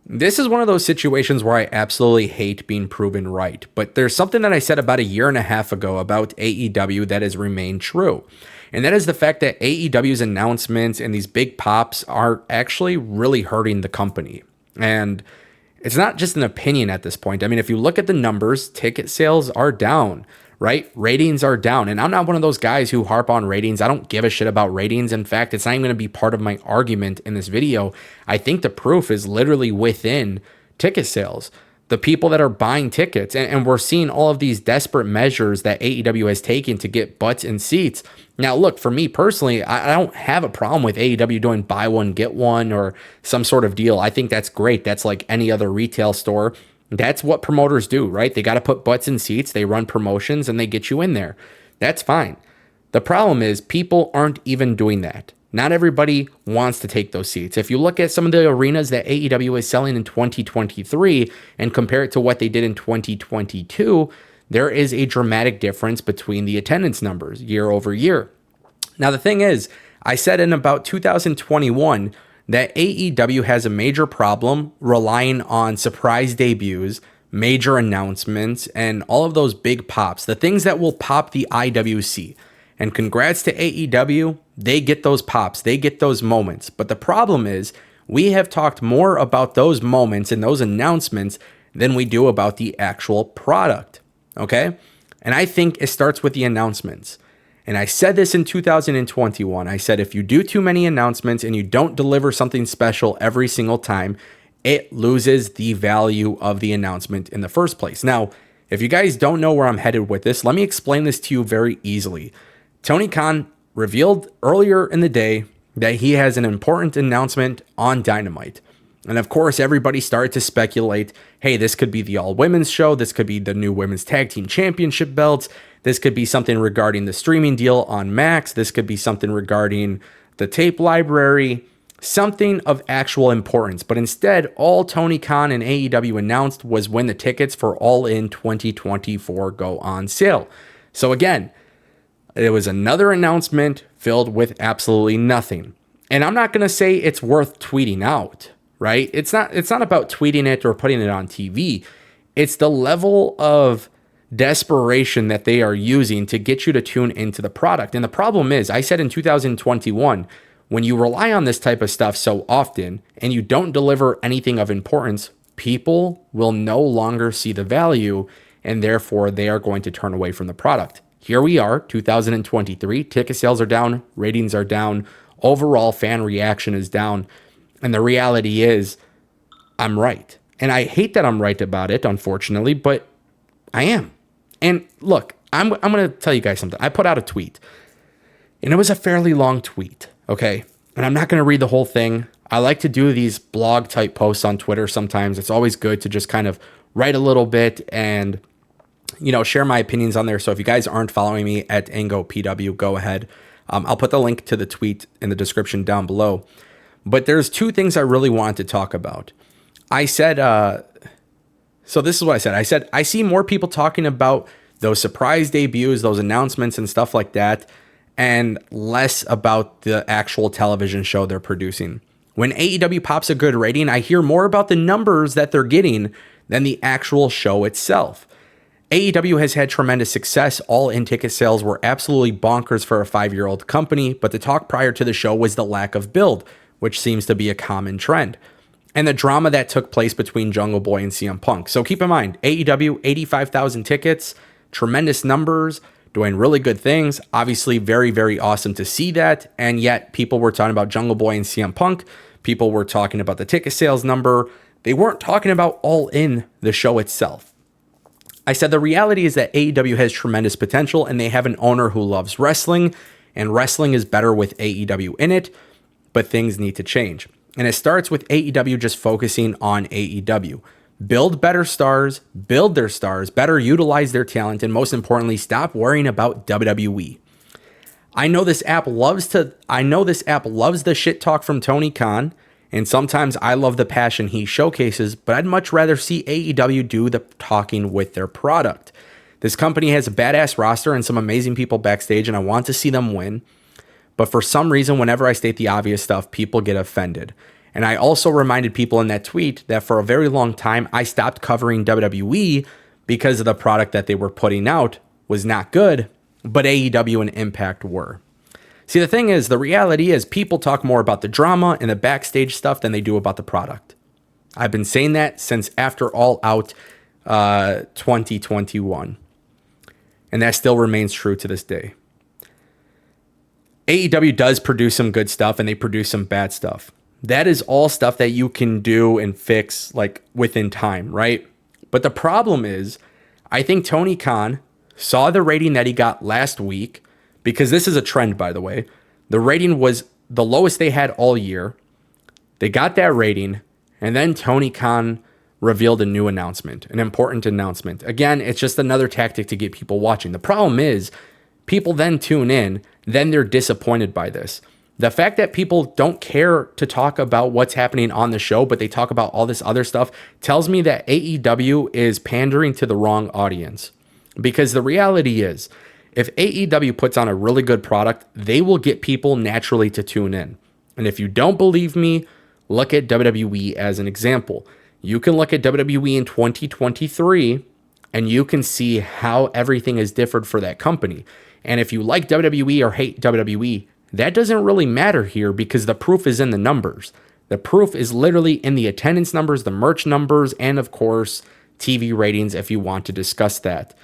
This is one of those situations where I absolutely hate being proven right, but there's something that I said about a year and a half ago about AEW that has remained true. And that is the fact that AEW's announcements and these big pops are actually really hurting the company. And it's not just an opinion at this point. I mean, if you look at the numbers, ticket sales are down, right? Ratings are down. And I'm not one of those guys who harp on ratings. I don't give a shit about ratings. In fact, it's not even going to be part of my argument in this video. I think the proof is literally within ticket sales. The people that are buying tickets, and we're seeing all of these desperate measures that AEW has taken to get butts in seats. Now, look, for me personally, I don't have a problem with AEW doing buy one, get one, or some sort of deal. I think that's great. That's like any other retail store. That's what promoters do, right? They got to put butts in seats. They run promotions and they get you in there. That's fine. The problem is people aren't even doing that. Not everybody wants to take those seats. If you look at some of the arenas that AEW is selling in 2023 and compare it to what they did in 2022, there is a dramatic difference between the attendance numbers year over year. Now, the thing is, I said in about 2021 that AEW has a major problem relying on surprise debuts, major announcements, and all of those big pops, the things that will pop the IWC. And congrats to AEW, they get those pops, they get those moments. But the problem is, we have talked more about those moments and those announcements than we do about the actual product, okay? And I think it starts with the announcements. And I said this in 2021. I said, if you do too many announcements and you don't deliver something special every single time, it loses the value of the announcement in the first place. Now, if you guys don't know where I'm headed with this, let me explain this to you very easily. Tony Khan revealed earlier in the day that he has an important announcement on Dynamite. And of course, everybody started to speculate, hey, this could be the all-women's show. This could be the new women's tag team championship belts. This could be something regarding the streaming deal on Max. This could be something regarding the tape library, something of actual importance. But instead, all Tony Khan and AEW announced was when the tickets for All In 2024 go on sale. So again, it was another announcement filled with absolutely nothing. And I'm not going to say it's worth tweeting out, right? It's not about tweeting it or putting it on TV. It's the level of desperation that they are using to get you to tune into the product. And the problem is, I said in 2021, when you rely on this type of stuff so often and you don't deliver anything of importance, people will no longer see the value, and therefore they are going to turn away from the product. Here we are, 2023, ticket sales are down, ratings are down, overall fan reaction is down, and the reality is, I'm right. And I hate that I'm right about it, unfortunately, but I am. And look, I'm going to tell you guys something. I put out a tweet, and it was a fairly long tweet, okay? And I'm not going to read the whole thing. I like to do these blog type posts on Twitter sometimes. It's always good to just kind of write a little bit and share my opinions on there. So if you guys aren't following me at Ango PW, go ahead. I'll put the link to the tweet in the description down below. But there's two things I really wanted to talk about. I said, so this is what I said. I said, I see more people talking about those surprise debuts, those announcements and stuff like that, and less about the actual television show they're producing. When AEW pops a good rating, I hear more about the numbers that they're getting than the actual show itself. AEW has had tremendous success. All in ticket sales were absolutely bonkers for a 5-year-old company, but the talk prior to the show was the lack of build, which seems to be a common trend, and the drama that took place between Jungle Boy and CM Punk. So keep in mind, AEW, 85,000 tickets, tremendous numbers, doing really good things. Obviously, very, very awesome to see that. And yet people were talking about Jungle Boy and CM Punk. People were talking about the ticket sales number. They weren't talking about All In, the show itself. I said the reality is that AEW has tremendous potential, and they have an owner who loves wrestling, and wrestling is better with AEW in it, but things need to change. And it starts with AEW just focusing on AEW. Build better stars, build their stars, better utilize their talent, and most importantly, stop worrying about WWE. I know this app loves the shit talk from Tony Khan, and sometimes I love the passion he showcases, but I'd much rather see AEW do the talking with their product. This company has a badass roster and some amazing people backstage, and I want to see them win. But for some reason, whenever I state the obvious stuff, people get offended. And I also reminded people in that tweet that for a very long time, I stopped covering WWE because of the product that they were putting out was not good, but AEW and Impact were. See, the thing is, the reality is people talk more about the drama and the backstage stuff than they do about the product. I've been saying that since after All Out 2021. And that still remains true to this day. AEW does produce some good stuff and they produce some bad stuff. That is all stuff that you can do and fix like within time, right? But the problem is, I think Tony Khan saw the rating that he got last week, because this is a trend, by the way. The rating was the lowest they had all year. They got that rating, and then Tony Khan revealed a new announcement, an important announcement. Again, it's just another tactic to get people watching. The problem is, people then tune in, then they're disappointed by this. The fact that people don't care to talk about what's happening on the show, but they talk about all this other stuff, tells me that AEW is pandering to the wrong audience. Because the reality is, if AEW puts on a really good product, they will get people naturally to tune in. And if you don't believe me, look at WWE as an example. You can look at WWE in 2023 and you can see how everything is differed for that company. And if you like WWE or hate WWE, that doesn't really matter here because the proof is in the numbers. The proof is literally in the attendance numbers, the merch numbers, and of course, TV ratings if you want to discuss that.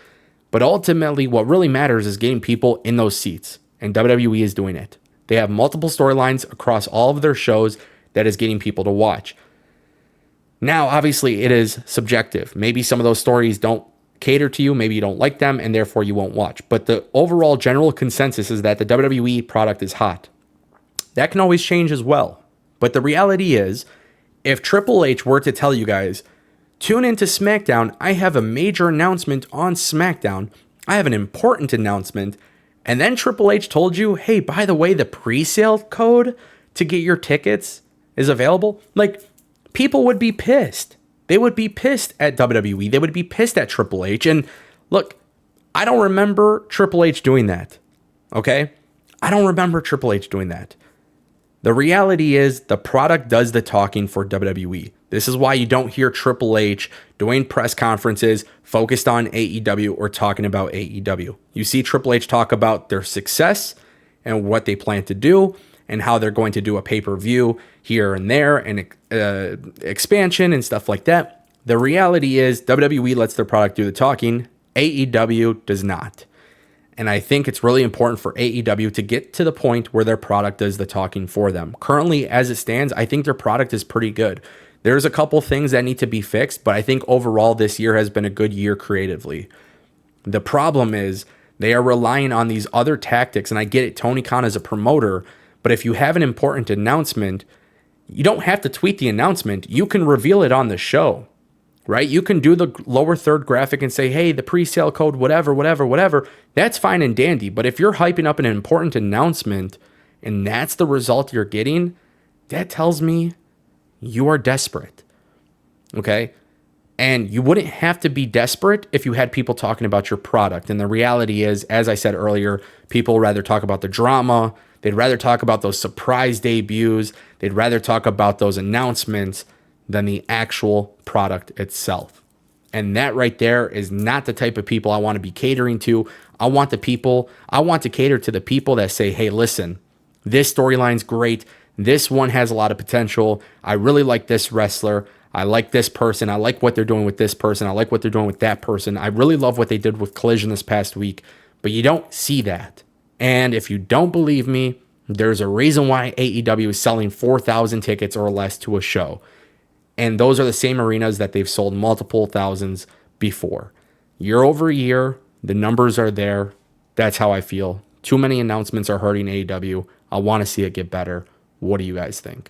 But ultimately, what really matters is getting people in those seats, and WWE is doing it. They have multiple storylines across all of their shows that is getting people to watch. Now, obviously, it is subjective. Maybe some of those stories don't cater to you, maybe you don't like them, and therefore you won't watch. But the overall general consensus is that the WWE product is hot. That can always change as well. But the reality is, if Triple H were to tell you guys, tune into SmackDown, I have a major announcement on SmackDown, I have an important announcement, and then Triple H told you, hey, by the way, the pre-sale code to get your tickets is available, like, people would be pissed. They would be pissed at WWE. They would be pissed at Triple H. And look, I don't remember Triple H doing that. Okay? I don't remember Triple H doing that. The reality is the product does the talking for WWE. This is why you don't hear Triple H doing press conferences focused on AEW or talking about AEW. You see Triple H talk about their success and what they plan to do and how they're going to do a pay-per-view here and there and expansion and stuff like that. The reality is WWE lets their product do the talking. AEW does not. And I think it's really important for AEW to get to the point where their product does the talking for them. Currently, as it stands, I think their product is pretty good. There's a couple things that need to be fixed, but I think overall this year has been a good year creatively. The problem is they are relying on these other tactics, and I get it, Tony Khan is a promoter, but if you have an important announcement, you don't have to tweet the announcement. You can reveal it on the show, right? You can do the lower third graphic and say, hey, the pre-sale code, whatever. That's fine and dandy. But if you're hyping up an important announcement and that's the result you're getting, that tells me you are desperate, okay? And you wouldn't have to be desperate if you had people talking about your product. And the reality is, as I said earlier, people rather talk about the drama. They'd rather talk about those surprise debuts. They'd rather talk about those announcements than the actual product itself. And that right there is not the type of people I want to be catering to. I want to cater to the people that say, hey, listen, this storyline's great. This one has a lot of potential. I really like this wrestler. I like this person. I like what they're doing with this person. I like what they're doing with that person. I really love what they did with Collision this past week. But you don't see that. And if you don't believe me, there's a reason why AEW is selling 4,000 tickets or less to a show. And those are the same arenas that they've sold multiple thousands before. Year over year, the numbers are there. That's how I feel. Too many announcements are hurting AEW. I want to see it get better. What do you guys think?